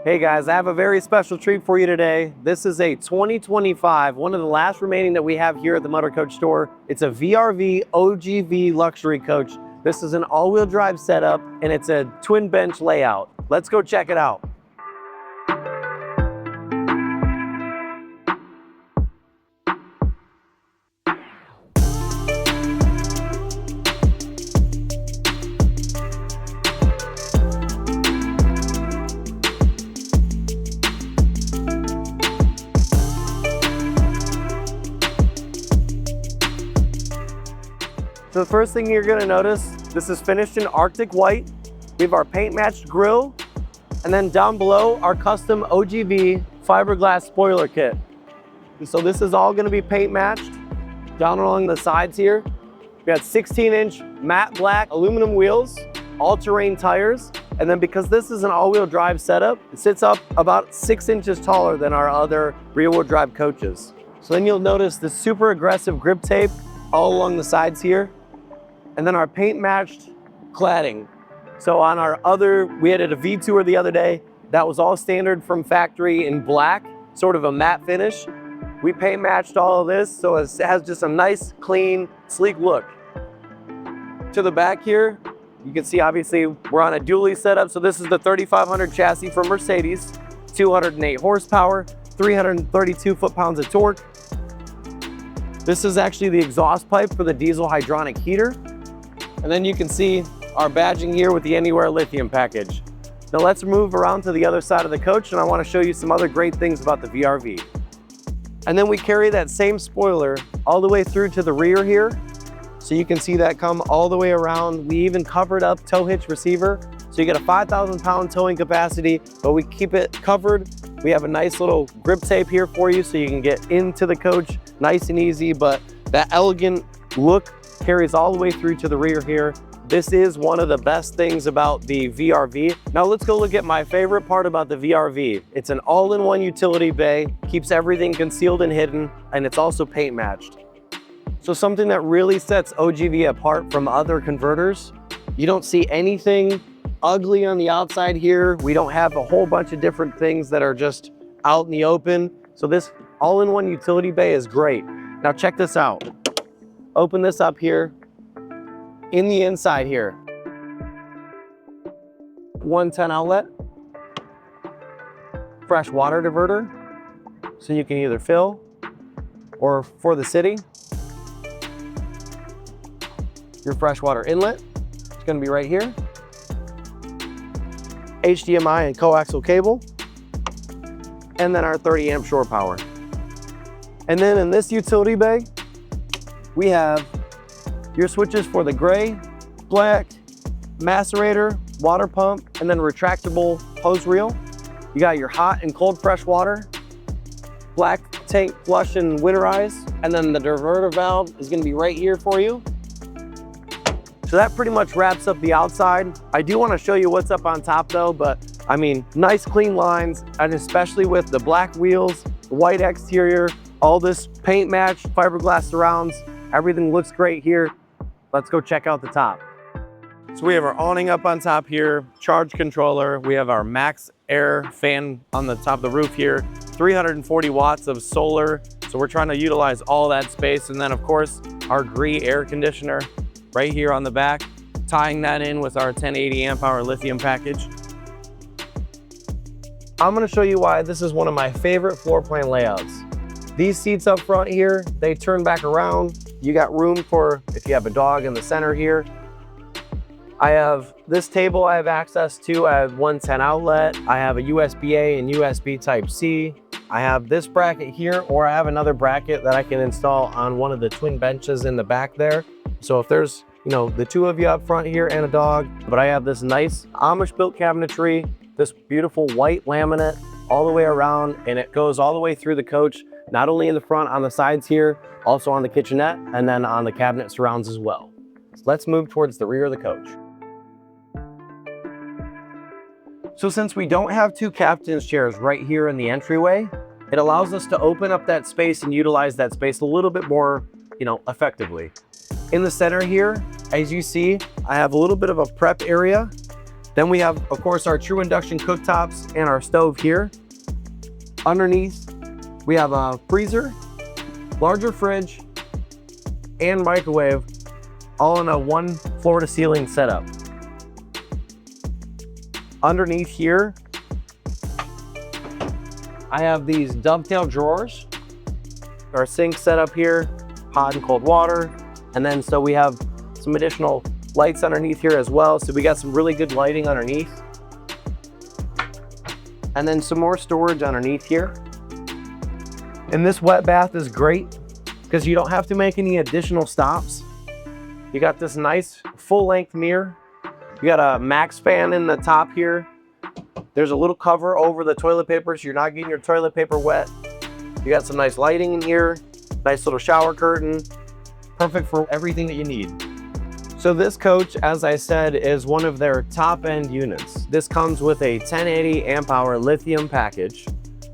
Hey guys, I have a very special treat for you today. This is a 2025, one of the last remaining that we have here at the Motorcoach store. It's a V-RV OGV luxury coach. This is an all-wheel drive setup and it's a twin bench layout. Let's go check it out. So the first thing you're gonna notice, this is finished in Arctic white. We have our paint matched grille, and then down below, our custom OGV fiberglass spoiler kit. And so this is all gonna be paint matched. Down along the sides here, we got 16-inch matte black aluminum wheels, all-terrain tires, and then because this is an all-wheel drive setup, it sits up about 6 inches taller than our other rear-wheel drive coaches. So then you'll notice the super aggressive grip tape all along the sides here. And then our paint matched cladding. So on our other, we had a V tour the other day, that was all standard from factory in black, sort of a matte finish. We paint matched all of this, so it has just a nice, clean, sleek look. To the back here, you can see obviously we're on a dually setup. So this is the 3500 chassis from Mercedes, 208 horsepower, 332 foot-pounds of torque. This is actually the exhaust pipe for the diesel hydronic heater. And then you can see our badging here with the Anywhere lithium package. Now let's move around to the other side of the coach and I want to show you some other great things about the V-RV. And then we carry that same spoiler all the way through to the rear here. So you can see that come all the way around. We even covered up tow hitch receiver. So you get a 5,000-pound towing capacity, but we keep it covered. We have a nice little grip tape here for you so you can get into the coach nice and easy, but that elegant look carries all the way through to the rear here. This is one of the best things about the V-RV. Now let's go look at my favorite part about the V-RV. It's an all-in-one utility bay, keeps everything concealed and hidden, and it's also paint matched. So something that really sets OGV apart from other converters, you don't see anything ugly on the outside here. We don't have a whole bunch of different things that are just out in the open. So this all-in-one utility bay is great. Now check this out. Open this up here. In the inside here, 110 outlet, fresh water diverter, so you can either fill or for the city. Your freshwater inlet, it's gonna be right here. HDMI and coaxial cable, and then our 30 amp shore power. And then in this utility bay, we have your switches for the gray, black, macerator, water pump, and then retractable hose reel. You got your hot and cold fresh water, black tank flush and winterize, and then the diverter valve is gonna be right here for you. So that pretty much wraps up the outside. I do wanna show you what's up on top though, but I mean, nice clean lines, and especially with the black wheels, the white exterior, all this paint matched fiberglass surrounds, everything looks great here. Let's go check out the top. So we have our awning up on top here, charge controller. We have our max air fan on the top of the roof here, 340 watts of solar. So we're trying to utilize all that space. And then of course, our GREE air conditioner right here on the back, tying that in with our 1080 amp hour lithium package. I'm gonna show you why this is one of my favorite floor plan layouts. These seats up front here, they turn back around. You got room for if you have a dog in the center here. I have this table I have access to. I have 110 outlet. I have a USB-A and USB Type-C. I have this bracket here, or I have another bracket that I can install on one of the twin benches in the back there. So if there's, the two of you up front here and a dog, but I have this nice Amish built cabinetry, this beautiful white laminate all the way around, and it goes all the way through the coach, not only in the front, on the sides here, also on the kitchenette, and then on the cabinet surrounds as well. So let's move towards the rear of the coach. So since we don't have two captain's chairs right here in the entryway, it allows us to open up that space and utilize that space a little bit more, effectively. In the center here, as you see, I have a little bit of a prep area. Then we have, of course, our true induction cooktops and our stove here. Underneath, we have a freezer, larger fridge, and microwave, all in a one floor to ceiling setup. Underneath here, I have these dovetail drawers. Our sink set up here, hot and cold water. And then so we have some additional lights underneath here as well. So we got some really good lighting underneath. And then some more storage underneath here. And this wet bath is great because you don't have to make any additional stops. You got this nice full length mirror. You got a max fan in the top here. There's a little cover over the toilet paper so you're not getting your toilet paper wet. You got some nice lighting in here, nice little shower curtain, perfect for everything that you need. So this coach, as I said, is one of their top end units. This comes with a 1080 amp hour lithium package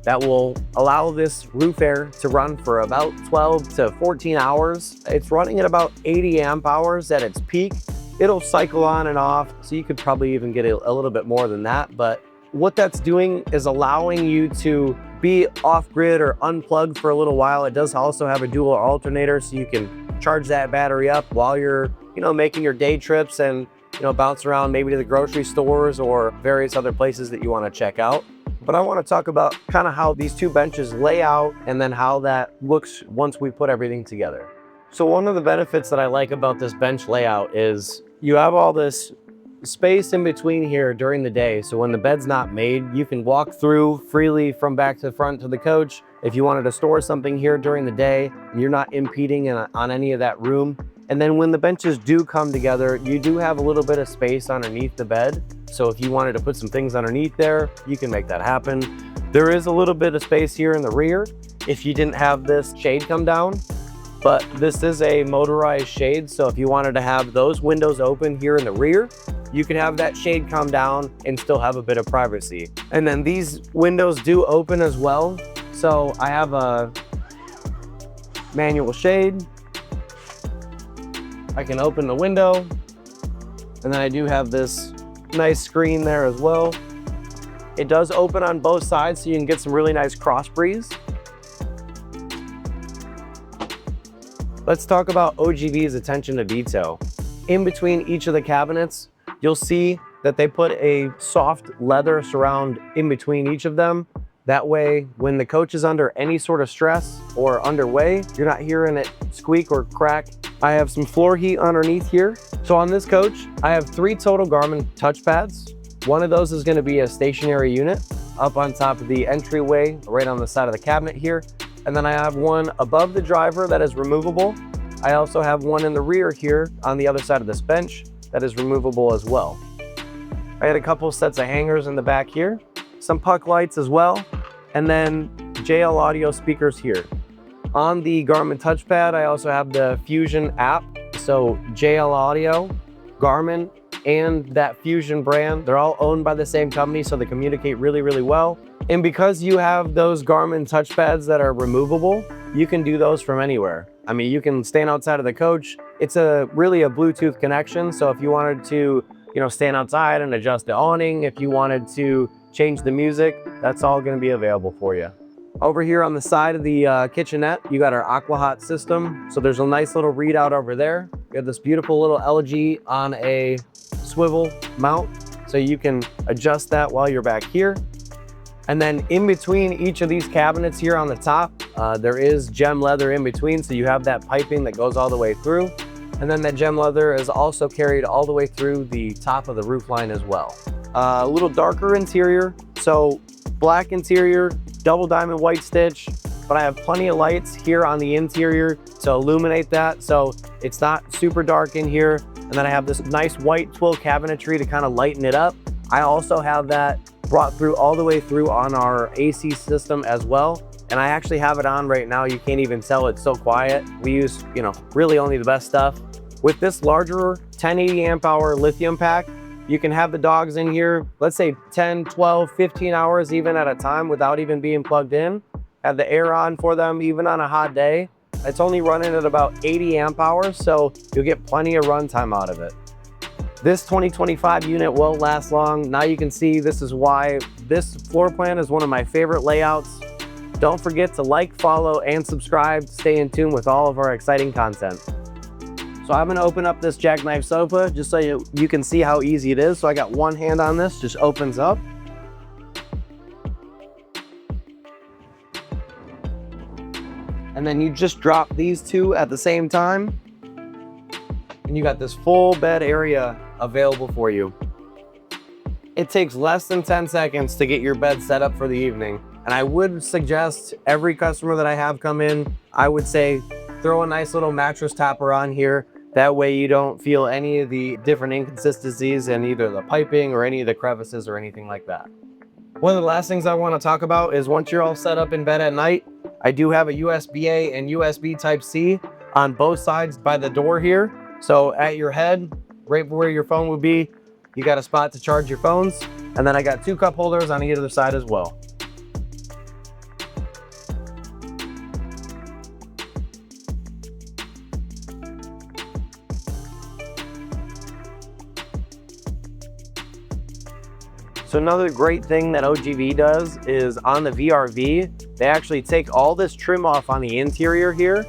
that will allow this roof air to run for about 12 to 14 hours. It's running at about 80 amp hours at its peak. It'll cycle on and off, so you could probably even get a little bit more than that. But what that's doing is allowing you to be off grid or unplugged for a little while. It does also have a dual alternator, so you can charge that battery up while you're, making your day trips and, bounce around maybe to the grocery stores or various other places that you want to check out. But I want to talk about kind of how these two benches lay out and then how that looks once we put everything together. So one of the benefits that I like about this bench layout is you have all this space in between here during the day. So when the bed's not made, you can walk through freely from back to front to the coach. If you wanted to store something here during the day, you're not impeding on any of that room. And then when the benches do come together, you do have a little bit of space underneath the bed. So if you wanted to put some things underneath there, you can make that happen. There is a little bit of space here in the rear if you didn't have this shade come down. But this is a motorized shade, so if you wanted to have those windows open here in the rear, you could have that shade come down and still have a bit of privacy. And then these windows do open as well. So I have a manual shade. I can open the window, and then I do have this nice screen there as well. It does open on both sides, so you can get some really nice cross breeze. Let's talk about OGV's attention to detail. In between each of the cabinets, you'll see that they put a soft leather surround in between each of them. That way, when the coach is under any sort of stress or underway, you're not hearing it squeak or crack. I have some floor heat underneath here. So on this coach, I have 3 total Garmin touchpads. One of those is going to be a stationary unit up on top of the entryway, right on the side of the cabinet here. And then I have one above the driver that is removable. I also have one in the rear here on the other side of this bench that is removable as well. I had a couple sets of hangers in the back here, some puck lights as well, and then JL audio speakers here. On the Garmin touchpad, I also have the Fusion app. So JL Audio, Garmin, and that Fusion brand, they're all owned by the same company, so they communicate really, really well. And because you have those Garmin touchpads that are removable, you can do those from anywhere. I mean, you can stand outside of the coach. It's really a Bluetooth connection. So if you wanted to, stand outside and adjust the awning, if you wanted to change the music, that's all gonna be available for you. Over here on the side of the kitchenette, you got our AquaHot system. So there's a nice little readout over there. We have this beautiful little LG on a swivel mount. So you can adjust that while you're back here. And then in between each of these cabinets here on the top, there is gem leather in between. So you have that piping that goes all the way through. And then that gem leather is also carried all the way through the top of the roof line as well. A little darker interior. So black interior, double diamond white stitch, but I have plenty of lights here on the interior to illuminate that. So it's not super dark in here. And then I have this nice white twill cabinetry to kind of lighten it up. I also have that brought through all the way through on our AC system as well. And I actually have it on right now. You can't even tell, it's so quiet. We use, really only the best stuff. With this larger 1080 amp hour lithium pack, you can have the dogs in here, let's say 10, 12, 15 hours even at a time without even being plugged in. Have the air on for them even on a hot day. It's only running at about 80 amp hours, so you'll get plenty of runtime out of it. This 2025 unit won't last long. Now you can see this is why this floor plan is one of my favorite layouts. Don't forget to like, follow, and subscribe to stay in tune with all of our exciting content. So I'm gonna open up this jackknife sofa just so you can see how easy it is. So I got one hand on this, just opens up. And then you just drop these two at the same time. And you got this full bed area available for you. It takes less than 10 seconds to get your bed set up for the evening. And I would suggest every customer that I have come in, I would say throw a nice little mattress topper on here. That way you don't feel any of the different inconsistencies in either the piping or any of the crevices or anything like that. One of the last things I want to talk about is once you're all set up in bed at night, I do have a USB-A and USB Type-C on both sides by the door here. So at your head, right where your phone would be, you got a spot to charge your phones. And then I got 2 cup holders on either side as well. So another great thing that OGV does is on the V-RV, they actually take all this trim off on the interior here,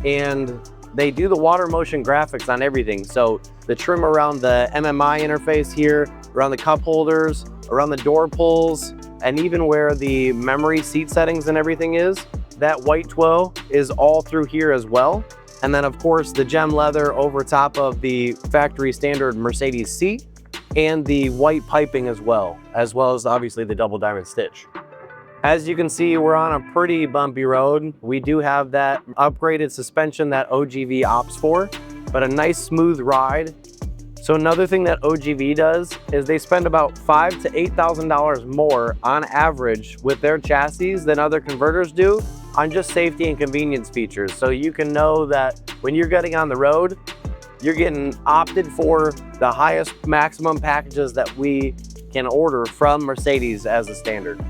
and they do the water motion graphics on everything. So the trim around the MMI interface here, around the cup holders, around the door pulls, and even where the memory seat settings and everything is, that white twill is all through here as well. And then of course the gem leather over top of the factory standard Mercedes seat, and the white piping as well as obviously the double diamond stitch. As you can see, we're on a pretty bumpy road. We do have that upgraded suspension that OGV opts for, but a nice smooth ride. So another thing that OGV does is they spend about $5,000 to $8,000 more on average with their chassis than other converters do on just safety and convenience features. So you can know that when you're getting on the road, you're getting opted for the highest maximum packages that we can order from Mercedes as a standard.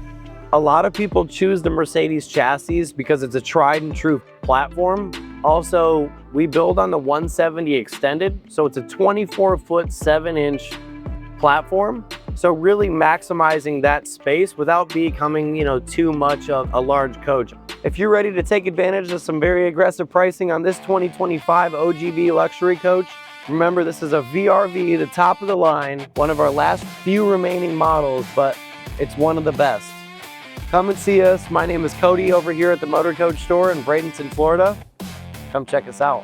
A lot of people choose the Mercedes chassis because it's a tried and true platform. Also, we build on the 170 extended, so it's a 24-foot, 7-inch platform. So really maximizing that space without becoming, too much of a large coach. If you're ready to take advantage of some very aggressive pricing on this 2025 OGV luxury coach, remember this is a V-RV, the top of the line, one of our last few remaining models, but it's one of the best. Come and see us. My name is Cody over here at the Motorcoach store in Bradenton, Florida. Come check us out.